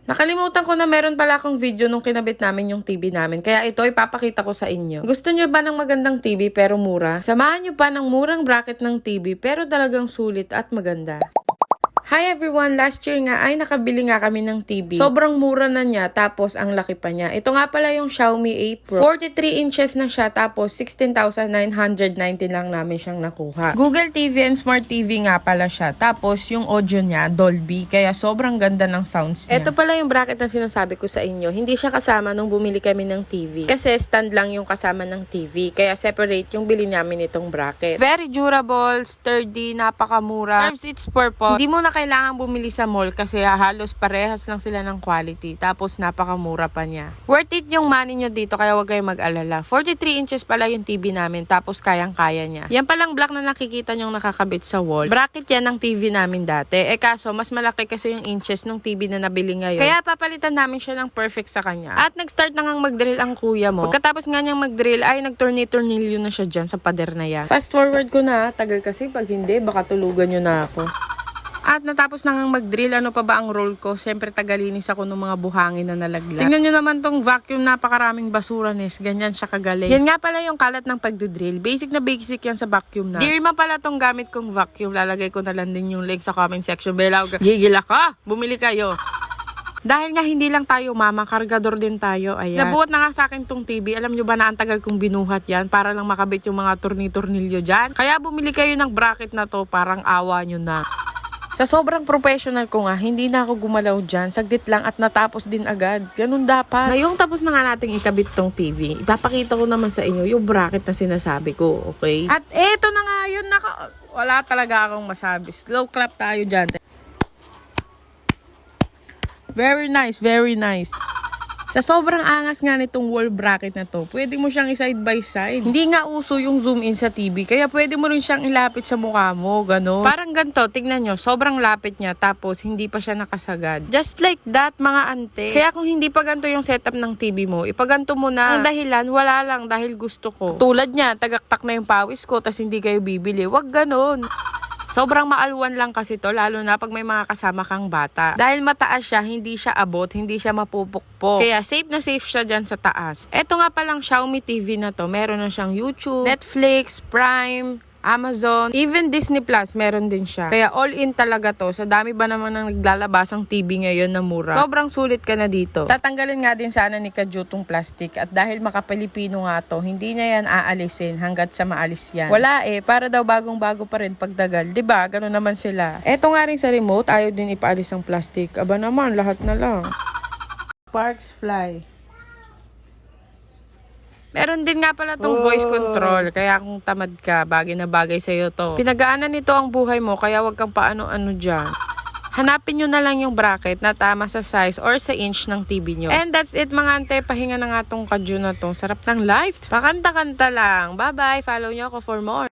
Nakalimutan ko na meron pala akong video nung kinabit namin yung TV namin. Kaya ito ipapakita ko sa inyo. Gusto nyo ba ng magandang TV pero mura? Samahan nyo pa ng murang bracket ng TV pero talagang sulit at maganda. Hi everyone! Last year nga ay nakabili nga kami ng TV. Sobrang mura na niya tapos ang laki pa niya. Ito nga pala yung Xiaomi 8 Pro. 43 inches na siya tapos 16,990 lang namin siyang nakuha. Google TV and Smart TV nga pala siya. Tapos yung audio niya Dolby kaya sobrang ganda ng sounds niya. Ito pala yung bracket na sinasabi ko sa inyo. Hindi siya kasama nung bumili kami ng TV. Kasi stand lang yung kasama ng TV. Kaya separate yung bili namin itong bracket. Very durable, sturdy, napakamura. Serves its purpose. Hindi mo na kailangan bumili sa mall kasi halos parehas lang sila ng quality. Tapos napakamura pa niya. Worth it yung money nyo dito kaya wag kayong mag-alala. 43 inches pala yung TV namin tapos kayang-kaya niya. Yan palang black na nakikita nyong nakakabit sa wall. Bracket yan ng TV namin dati. Kaso mas malaki kasi yung inches ng TV na nabili ngayon. Kaya papalitan namin siya ng perfect sa kanya. At nag-start na ngang mag-drill ang kuya mo. Pagkatapos nga niyang mag-drill ay nag-tornilyo na siya dyan sa pader na yan. Fast forward ko na. Tagal kasi pag hindi baka tulugan nyo na ako. At natapos na ngang mag-drill, ano pa ba ang role ko? Siyempre tagalinis ako ng mga buhangin na nalaglag. Tingnan nyo naman tong vacuum, napakaraming basura nes. Ganyan siya kagaling. Yan nga pala yung kalat ng pagdidrill. Basic na basic yan sa vacuum na. Dearma pala tong gamit kong vacuum. Lalagay ko na lang din yung link sa comment section. Belaw, gigila ka! Bumili kayo! Dahil nga hindi lang tayo mama, kargador din tayo. Ayan. Nabuot na nga sa akin tong TV. Alam nyo ba na ang tagal kong binuhat yan para lang makabit yung mga tornilyo dyan? Kaya bumili kayo ng bracket na to, parang awa nyo na. Sa sobrang professional ko nga, hindi na ako gumalaw dyan. Saglit lang at natapos din agad. Ganun dapat. Ngayong tapos na nga nating ikabit tong TV, ipapakita ko naman sa inyo yung bracket na sinasabi ko, okay? At eto na nga yun, wala talaga akong masabi. Slow clap tayo dyan. Very nice, very nice. Sa sobrang angas nga nitong wall bracket na to, pwede mo siyang i-side by side. Hindi nga uso yung zoom in sa TV, kaya pwede mo rin siyang ilapit sa mukha mo, gano'n. Parang ganito, tignan nyo, sobrang lapit niya, tapos hindi pa siya nakasagad. Just like that, mga ante. Kaya kung hindi pa ganito yung setup ng TV mo, ipaganto mo na. Ang dahilan, wala lang, dahil gusto ko. Tulad niya, tagaktak na yung pawis ko, tas hindi kayo bibili. Wag gano'n. Sobrang maalwan lang kasi to, lalo na pag may mga kasama kang bata. Dahil mataas siya, hindi siya abot, hindi siya mapupukpok. Kaya safe na safe siya dyan sa taas. Eto nga palang Xiaomi TV na to, meron na siyang YouTube, Netflix, Prime, Amazon, even Disney Plus, meron din siya. Kaya all in talaga to. Sa dami ba naman ng naglalabasang TV ngayon na mura. Sobrang sulit ka na dito. Tatanggalin nga din sana ni Kadyo tong plastic. At dahil makapilipino nga to, hindi niya yan aalisin hanggat sa maalis yan. Wala para daw bagong-bago pa rin pagdagal. Diba? Ganun naman sila. Eto nga rin sa remote, ayaw din ipaalis ang plastic. Aba naman, lahat na lang. Sparks fly. Meron din nga pala tong voice control. Kaya kung tamad ka, bagay na bagay sa'yo to. Pinagaanan nito ang buhay mo, kaya wag kang paano-ano dyan. Hanapin nyo na lang yung bracket na tama sa size or sa inch ng TV nyo. And that's it mga ante. Pahinga na nga tong Kadyo na to. Sarap ng life. Pakanta-kanta lang. Bye-bye. Follow nyo ako for more.